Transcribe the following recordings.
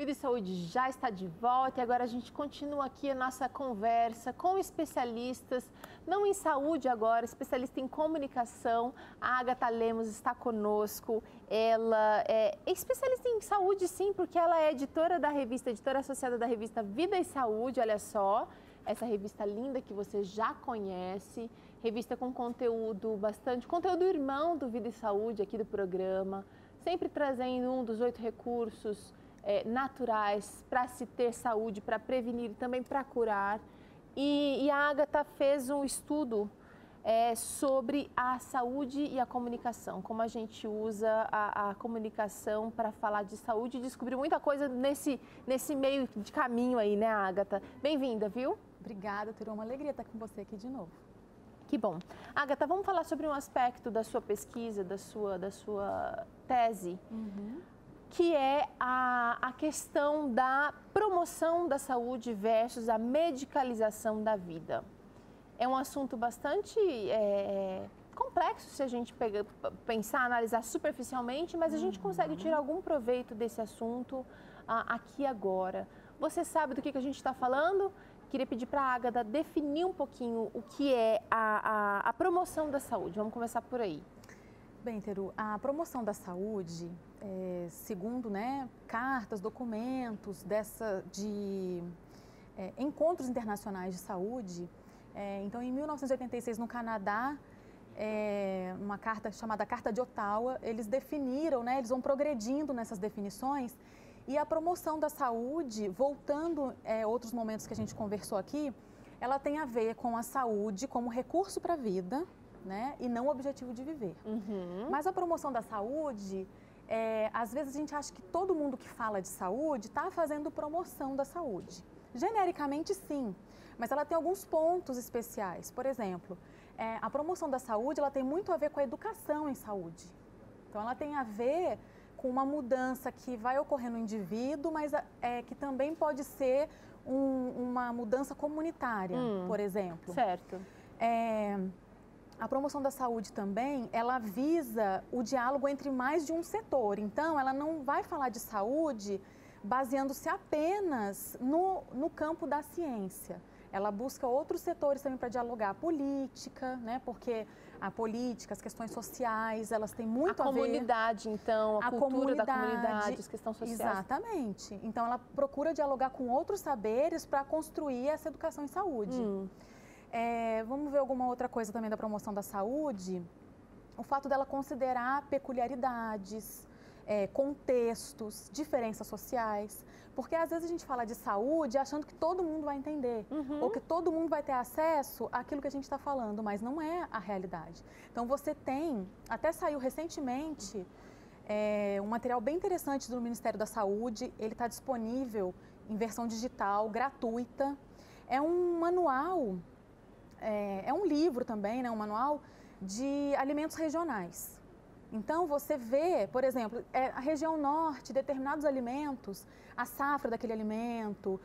Vida e Saúde já está de volta e agora a gente continua aqui a nossa conversa com especialistas, não em saúde agora, especialista em comunicação. A Agatha Lemos está conosco. Ela é especialista em saúde, sim, porque ela é editora associada da revista Vida e Saúde, olha só. Essa revista linda que você já conhece, revista com conteúdo conteúdo irmão do Vida e Saúde aqui do programa, sempre trazendo um dos 8 recursos naturais para se ter saúde, para prevenir e também para curar. E a Agatha fez um estudo sobre a saúde e a comunicação, como a gente usa a comunicação para falar de saúde e descobriu muita coisa nesse meio de caminho aí, né, Agatha? Bem-vinda, viu? Obrigada, Terô, uma alegria estar com você aqui de novo. Que bom. Agatha, vamos falar sobre um aspecto da sua pesquisa, da sua tese, que é a questão da promoção da saúde versus a medicalização da vida. É um assunto bastante complexo se a gente pensar, analisar superficialmente, mas a gente consegue tirar algum proveito desse assunto aqui agora. Você sabe do que a gente está falando? Queria pedir para a Agatha definir um pouquinho o que é a promoção da saúde. Vamos começar por aí. Bem, Teru, a promoção da saúde, segundo cartas, documentos de encontros internacionais de saúde, então em 1986 no Canadá, uma carta chamada Carta de Ottawa, eles definiram, eles vão progredindo nessas definições. E a promoção da saúde, voltando outros momentos que a gente conversou aqui, ela tem a ver com a saúde como recurso para a vida, e não o objetivo de viver. Mas a promoção da saúde, às vezes a gente acha que todo mundo que fala de saúde está fazendo promoção da saúde. Genericamente, sim, mas ela tem alguns pontos especiais. Por exemplo, a promoção da saúde ela tem muito a ver com a educação em saúde. Então, ela tem a ver com uma mudança que vai ocorrer no indivíduo, mas que também pode ser uma mudança comunitária, por exemplo. Certo. A promoção da saúde também, ela visa o diálogo entre mais de um setor. Então, ela não vai falar de saúde baseando-se apenas no campo da ciência. Ela busca outros setores também para dialogar a política, porque a política, as questões sociais, elas têm muito a ver... A comunidade, então, a cultura da comunidade, as questões sociais. Exatamente. Então, ela procura dialogar com outros saberes para construir essa educação em saúde. Vamos ver alguma outra coisa também da promoção da saúde. O fato dela considerar peculiaridades, contextos, diferenças sociais. Porque às vezes a gente fala de saúde achando que todo mundo vai entender, ou que todo mundo vai ter acesso àquilo que a gente está falando, mas não é a realidade. Então você tem, até saiu recentemente, um material bem interessante do Ministério da Saúde, ele está disponível em versão digital, gratuita. É um manual, é um livro também, um manual de alimentos regionais. Então, você vê, por exemplo, a região norte, determinados alimentos, a safra daquele alimento,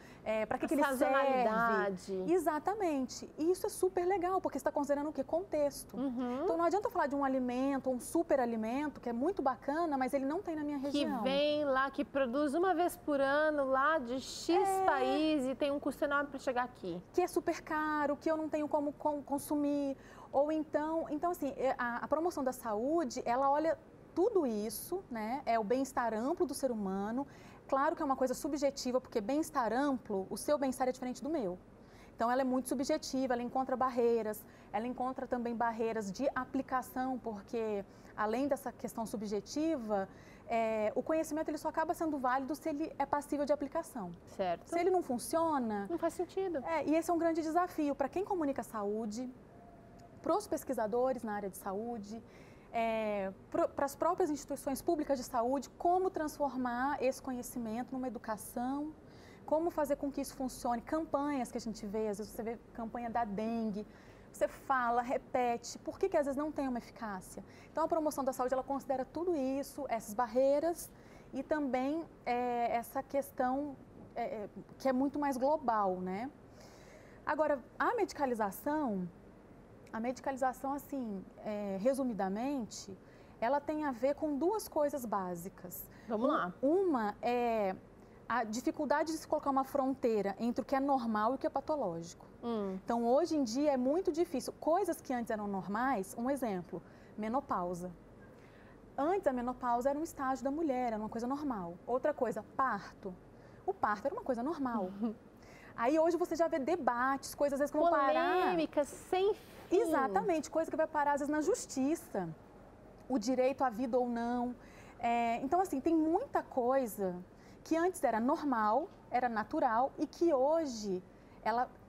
para que ele serve. Exatamente. E isso é super legal, porque você está considerando o quê? Contexto. Então, não adianta falar de um alimento, um super alimento, que é muito bacana, mas ele não tem na minha região. Que vem lá, que produz uma vez por ano, lá de X país e tem um custo enorme para chegar aqui. Que é super caro, que eu não tenho como consumir. Ou então assim, a promoção da saúde, ela olha tudo isso, é o bem-estar amplo do ser humano. Claro que é uma coisa subjetiva, porque bem-estar amplo, o seu bem-estar é diferente do meu. Então, ela é muito subjetiva, ela encontra barreiras, ela encontra também barreiras de aplicação, porque além dessa questão subjetiva, o conhecimento ele só acaba sendo válido se ele é passível de aplicação. Certo. Se ele não funciona... Não faz sentido. E esse é um grande desafio para quem comunica saúde, para os pesquisadores na área de saúde, para as próprias instituições públicas de saúde, como transformar esse conhecimento numa educação, como fazer com que isso funcione, campanhas que a gente vê, às vezes você vê campanha da dengue, você fala, repete, por que às vezes não tem uma eficácia? Então, a promoção da saúde, ela considera tudo isso, essas barreiras e também essa questão que é muito mais global, Agora, a medicalização, assim, resumidamente, ela tem a ver com duas coisas básicas. Vamos lá. Uma é a dificuldade de se colocar uma fronteira entre o que é normal e o que é patológico. Então, hoje em dia é muito difícil. Coisas que antes eram normais, um exemplo, menopausa. Antes, a menopausa era um estágio da mulher, era uma coisa normal. Outra coisa, parto. O parto era uma coisa normal. Aí, hoje, você já vê debates, coisas às vezes que vão parar... Polêmicas sem fim. Exatamente, coisa que vai parar, às vezes, na justiça. O direito à vida ou não. Então, assim, tem muita coisa que antes era normal, era natural e que hoje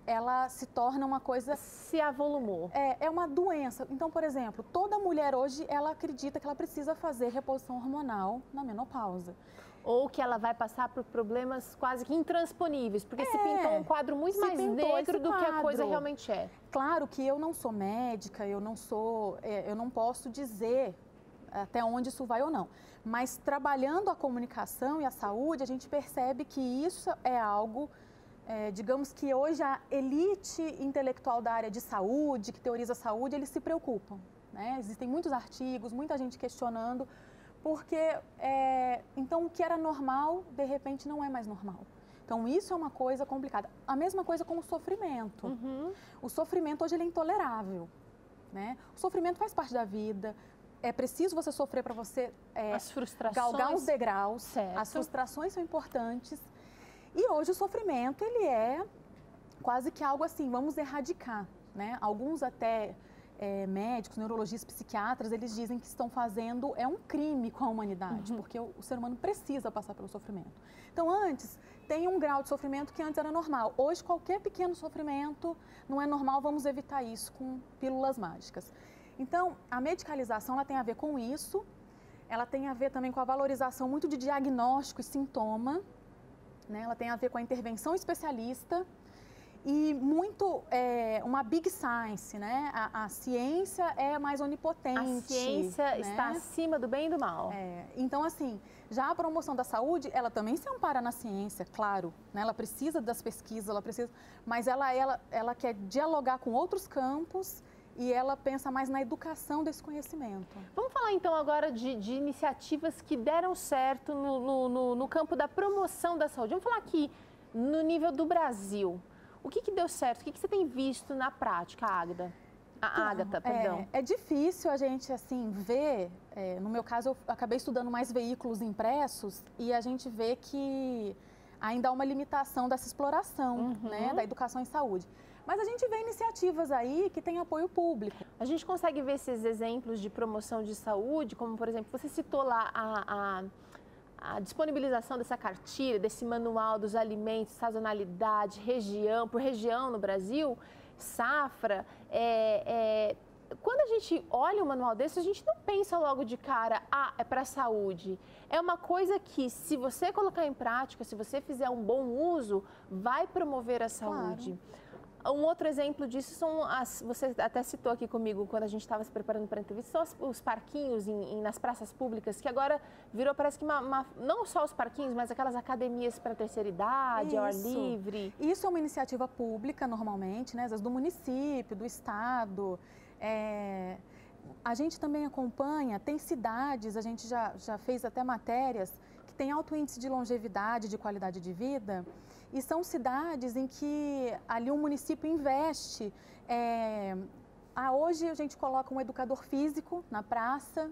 ela se torna uma coisa... Se avolumou. É uma doença. Então, por exemplo, toda mulher hoje, ela acredita que ela precisa fazer reposição hormonal na menopausa. Ou que ela vai passar por problemas quase que intransponíveis, porque se pintou um quadro muito mais negro do que a coisa realmente é. Claro que eu não sou médica, eu não posso dizer até onde isso vai ou não. Mas trabalhando a comunicação e a saúde, a gente percebe que isso é algo, digamos que hoje a elite intelectual da área de saúde, que teoriza a saúde, eles se preocupam, né? Existem muitos artigos, muita gente questionando, porque então o que era normal, de repente, não é mais normal. Então, isso é uma coisa complicada. A mesma coisa com o sofrimento. O sofrimento hoje ele é intolerável, né? O sofrimento faz parte da vida. É preciso você sofrer para você galgar os degraus. Certo. As frustrações são importantes. E hoje o sofrimento, ele é quase que algo assim, vamos erradicar, né? Alguns até médicos, neurologistas, psiquiatras, eles dizem que estão fazendo, um crime com a humanidade, porque o ser humano precisa passar pelo sofrimento. Então, antes, tem um grau de sofrimento que antes era normal. Hoje, qualquer pequeno sofrimento não é normal, vamos evitar isso com pílulas mágicas. Então, a medicalização ela tem a ver com isso, ela tem a ver também com a valorização muito de diagnóstico e sintoma, né? Ela tem a ver com a intervenção especialista e muito uma big science, né? A ciência é mais onipotente. A ciência, né, está acima do bem e do mal. Então, assim, já a promoção da saúde, ela também se ampara na ciência, claro, né? Ela precisa das pesquisas, mas ela quer dialogar com outros campos. E ela pensa mais na educação desse conhecimento. Vamos falar então agora de iniciativas que deram certo no campo da promoção da saúde. Vamos falar aqui no nível do Brasil. O que deu certo? O que você tem visto na prática, Ágata? É difícil a gente assim ver, no meu caso eu acabei estudando mais veículos impressos e a gente vê que ainda há uma limitação dessa exploração, né, da educação em saúde. Mas a gente vê iniciativas aí que têm apoio público. A gente consegue ver esses exemplos de promoção de saúde, como, por exemplo, você citou lá a disponibilização dessa cartilha, desse manual dos alimentos, sazonalidade, por região no Brasil, safra. Quando a gente olha um manual desse, a gente não pensa logo de cara, é para a saúde. É uma coisa que, se você colocar em prática, se você fizer um bom uso, vai promover a saúde. Claro. Um outro exemplo disso são você até citou aqui comigo quando a gente estava se preparando para a entrevista, são os parquinhos nas praças públicas, que agora virou, parece que não só os parquinhos, mas aquelas academias para a terceira idade, ao ar livre. Isso é uma iniciativa pública normalmente, né? Às vezes do município, do estado. A gente também acompanha, tem cidades, a gente já fez até matérias, que tem alto índice de longevidade, de qualidade de vida. E são cidades em que ali o município investe. Hoje a gente coloca um educador físico na praça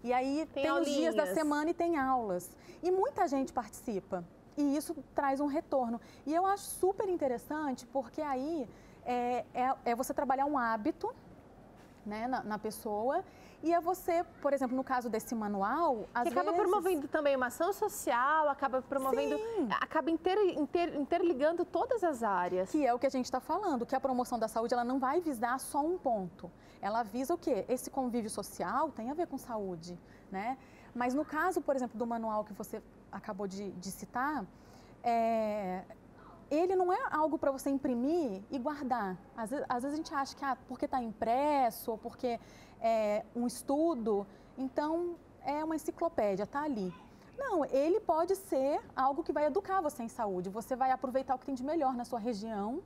e aí tem os dias da semana e tem aulas. E muita gente participa e isso traz um retorno. E eu acho super interessante porque aí você trabalhar um hábito, né, na pessoa. E você, por exemplo, no caso desse manual, acaba promovendo também uma ação social, acaba promovendo, acaba interligando todas as áreas. Que é o que a gente está falando, que a promoção da saúde ela não vai visar só um ponto. Ela visa o quê? Esse convívio social tem a ver com saúde, né? Mas no caso, por exemplo, do manual que você acabou de citar, ele não é algo para você imprimir e guardar. Às vezes a gente acha que porque está impresso ou porque é um estudo, então é uma enciclopédia, está ali. Não, ele pode ser algo que vai educar você em saúde. Você vai aproveitar o que tem de melhor na sua região,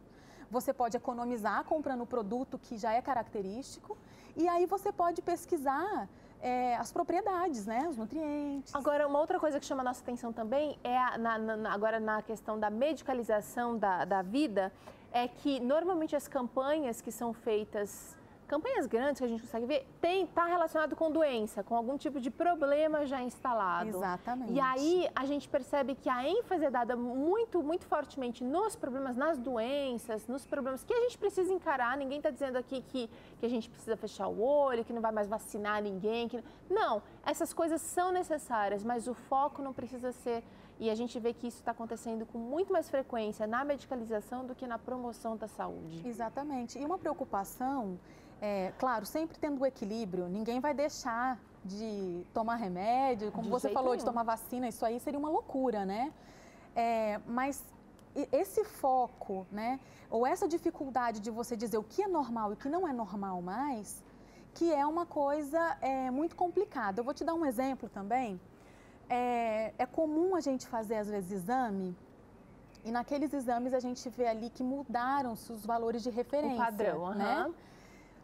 você pode economizar comprando o produto que já é característico e aí você pode pesquisar as propriedades, né? Os nutrientes. Agora, uma outra coisa que chama a nossa atenção também é, agora na questão da medicalização da vida, é que normalmente as campanhas que são feitas, campanhas grandes que a gente consegue ver, está relacionado com doença, com algum tipo de problema já instalado. Exatamente. E aí a gente percebe que a ênfase é dada muito, muito fortemente nos problemas, nas doenças, nos problemas que a gente precisa encarar. Ninguém está dizendo aqui que a gente precisa fechar o olho, que não vai mais vacinar ninguém. Não, essas coisas são necessárias, mas o foco não precisa ser... E a gente vê que isso está acontecendo com muito mais frequência na medicalização do que na promoção da saúde. Exatamente. E uma preocupação, claro, sempre tendo o equilíbrio, ninguém vai deixar de tomar remédio, como você falou, de tomar vacina, isso aí seria uma loucura, né? Mas esse foco, né, ou essa dificuldade de você dizer o que é normal e o que não é normal mais, que é uma coisa muito complicada. Eu vou te dar um exemplo também. É comum a gente fazer, às vezes, exame, e naqueles exames a gente vê ali que mudaram-se os valores de referência. O padrão, né?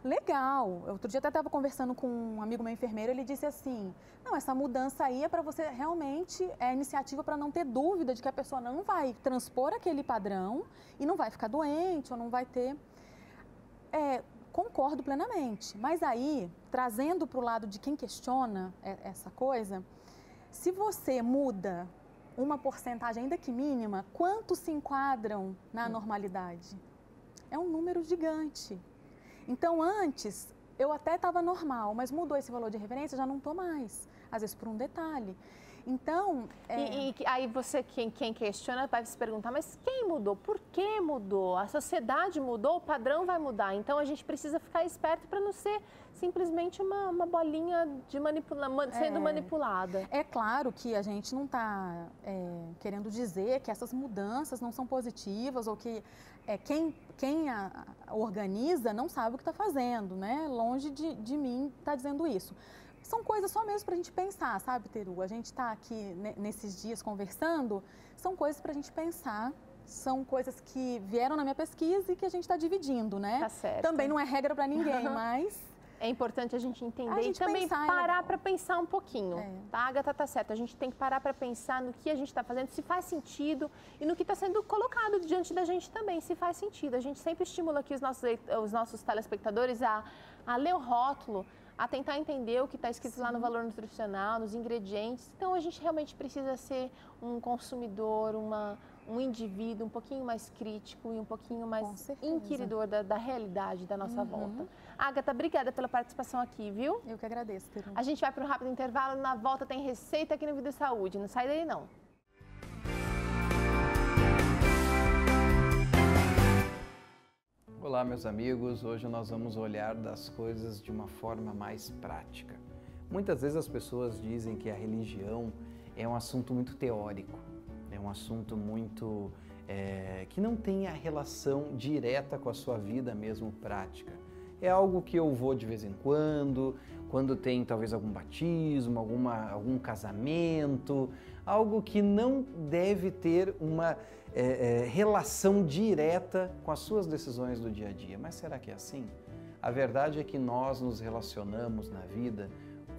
Legal. Outro dia até estava conversando com um amigo meu enfermeiro, ele disse assim, não, essa mudança aí é para você realmente, iniciativa para não ter dúvida de que a pessoa não vai transpor aquele padrão e não vai ficar doente ou não vai ter... Concordo plenamente, mas aí, trazendo para o lado de quem questiona essa coisa... Se você muda uma porcentagem, ainda que mínima, quantos se enquadram na normalidade? É um número gigante. Então, antes, eu até estava normal, mas mudou esse valor de referência, já não estou mais. Às vezes por um detalhe. Então... E aí você, quem questiona, vai se perguntar, mas quem mudou? Por que mudou? A sociedade mudou, o padrão vai mudar. Então, a gente precisa ficar esperto para não ser simplesmente uma bolinha de sendo manipulada. É claro que a gente não está querendo dizer que essas mudanças não são positivas ou que quem a organiza não sabe o que está fazendo, né? Longe de mim estar dizendo isso. São coisas só mesmo para a gente pensar, sabe, Teru? A gente está aqui nesses dias conversando, são coisas para a gente pensar, são coisas que vieram na minha pesquisa e que a gente está dividindo, né? Tá certo. Também não é regra para ninguém, mas... É importante a gente entender e também parar para pensar um pouquinho, tá? A Agatha tá certa, a gente tem que parar para pensar no que a gente está fazendo, se faz sentido e no que está sendo colocado diante da gente também, se faz sentido. A gente sempre estimula aqui os nossos telespectadores a ler o rótulo, a tentar entender o que está escrito lá no valor nutricional, nos ingredientes. Então, a gente realmente precisa ser um consumidor, um indivíduo um pouquinho mais crítico e um pouquinho mais inquiridor da realidade da nossa volta. Agatha, obrigada pela participação aqui, viu? Eu que agradeço, Teru. A gente vai para um rápido intervalo, na volta tem receita aqui no Vida e Saúde. Não sai daí, não. Olá, meus amigos. Hoje nós vamos olhar das coisas de uma forma mais prática. Muitas vezes as pessoas dizem que a religião é um assunto muito teórico, é um assunto muito que não tem a relação direta com a sua vida mesmo prática. É algo que eu vou de vez em quando tem talvez algum batismo, algum casamento, algo que não deve ter uma relação direta com as suas decisões do dia a dia. Mas será que é assim? A verdade é que nós nos relacionamos na vida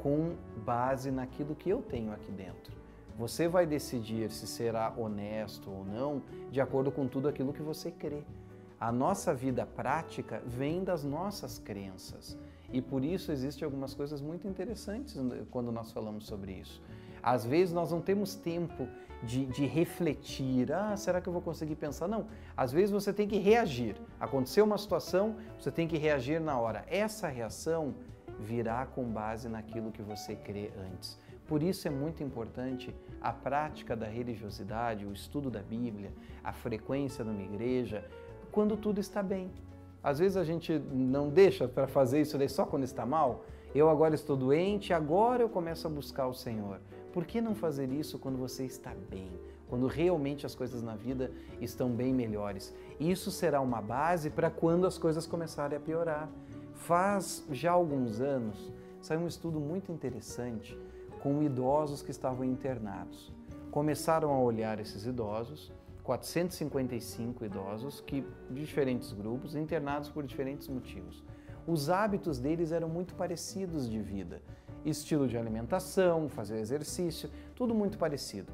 com base naquilo que eu tenho aqui dentro. Você vai decidir se será honesto ou não de acordo com tudo aquilo que você crê. A nossa vida prática vem das nossas crenças e por isso existem algumas coisas muito interessantes quando nós falamos sobre isso. Às vezes nós não temos tempo de refletir, será que eu vou conseguir pensar? Não, às vezes você tem que reagir. Aconteceu uma situação, você tem que reagir na hora. Essa reação virá com base naquilo que você crê antes. Por isso é muito importante a prática da religiosidade, o estudo da Bíblia, a frequência numa igreja, quando tudo está bem. Às vezes a gente não deixa para fazer isso daí só quando está mal. Eu agora estou doente, agora eu começo a buscar o Senhor. Por que não fazer isso quando você está bem? Quando realmente as coisas na vida estão bem melhores? Isso será uma base para quando as coisas começarem a piorar. Faz já alguns anos, saiu um estudo muito interessante com idosos que estavam internados. Começaram a olhar esses idosos, 455 idosos de diferentes grupos, internados por diferentes motivos. Os hábitos deles eram muito parecidos de vida. estilo de alimentação, fazer exercício, tudo muito parecido.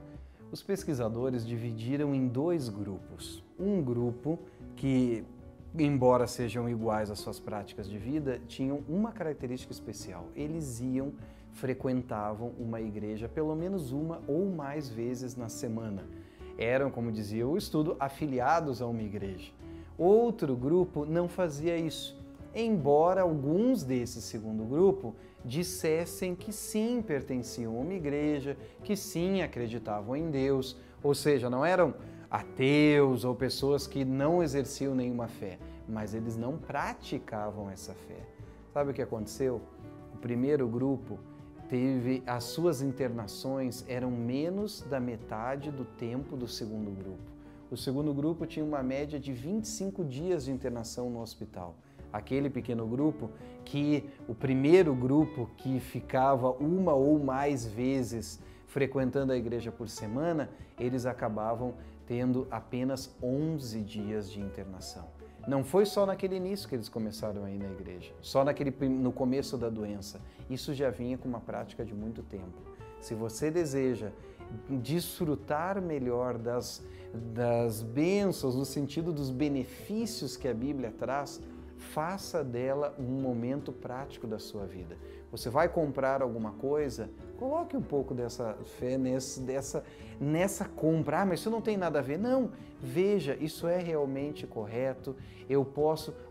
Os pesquisadores dividiram em 2 grupos. Um grupo que, embora sejam iguais às suas práticas de vida, tinham uma característica especial. Eles frequentavam uma igreja pelo menos uma ou mais vezes na semana. Eram, como dizia o estudo, afiliados a uma igreja. Outro grupo não fazia isso, embora alguns desse segundo grupo dissessem que sim, pertenciam a uma igreja, que sim, acreditavam em Deus, ou seja, não eram ateus ou pessoas que não exerciam nenhuma fé, mas eles não praticavam essa fé. Sabe o que aconteceu? O primeiro grupo as suas internações eram menos da metade do tempo do segundo grupo. O segundo grupo tinha uma média de 25 dias de internação no hospital. Aquele pequeno grupo o primeiro grupo que ficava uma ou mais vezes frequentando a igreja por semana, eles acabavam tendo apenas 11 dias de internação. Não foi só naquele início que eles começaram a ir na igreja, só no começo da doença. Isso já vinha com uma prática de muito tempo. Se você deseja desfrutar melhor das bênçãos, no sentido dos benefícios que a Bíblia traz, faça dela um momento prático da sua vida. Você vai comprar alguma coisa, coloque um pouco dessa fé nessa compra. Ah, mas isso não tem nada a ver. Não, veja, isso é realmente correto,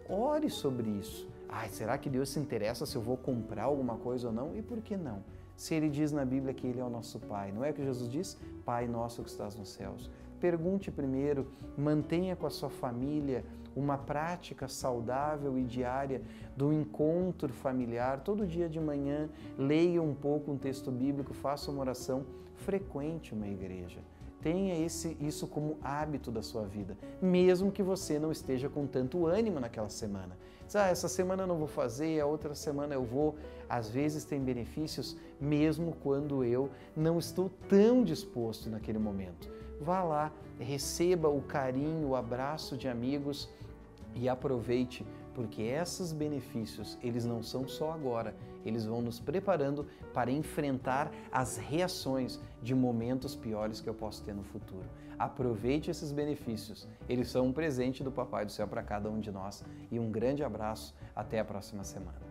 ore sobre isso. Ah, será que Deus se interessa se eu vou comprar alguma coisa ou não? E por que não? Se Ele diz na Bíblia que Ele é o nosso Pai, não é o que Jesus diz? Pai nosso que estás nos céus. Pergunte primeiro, mantenha com a sua família uma prática saudável e diária do encontro familiar. Todo dia de manhã, leia um pouco um texto bíblico, faça uma oração, frequente uma igreja. Tenha isso como hábito da sua vida, mesmo que você não esteja com tanto ânimo naquela semana. Essa semana eu não vou fazer, a outra semana eu vou. Às vezes tem benefícios mesmo quando eu não estou tão disposto naquele momento. Vá lá, receba o carinho, o abraço de amigos e aproveite, porque esses benefícios, eles não são só agora, eles vão nos preparando para enfrentar as reações de momentos piores que eu posso ter no futuro. Aproveite esses benefícios, eles são um presente do Papai do Céu para cada um de nós e um grande abraço, até a próxima semana.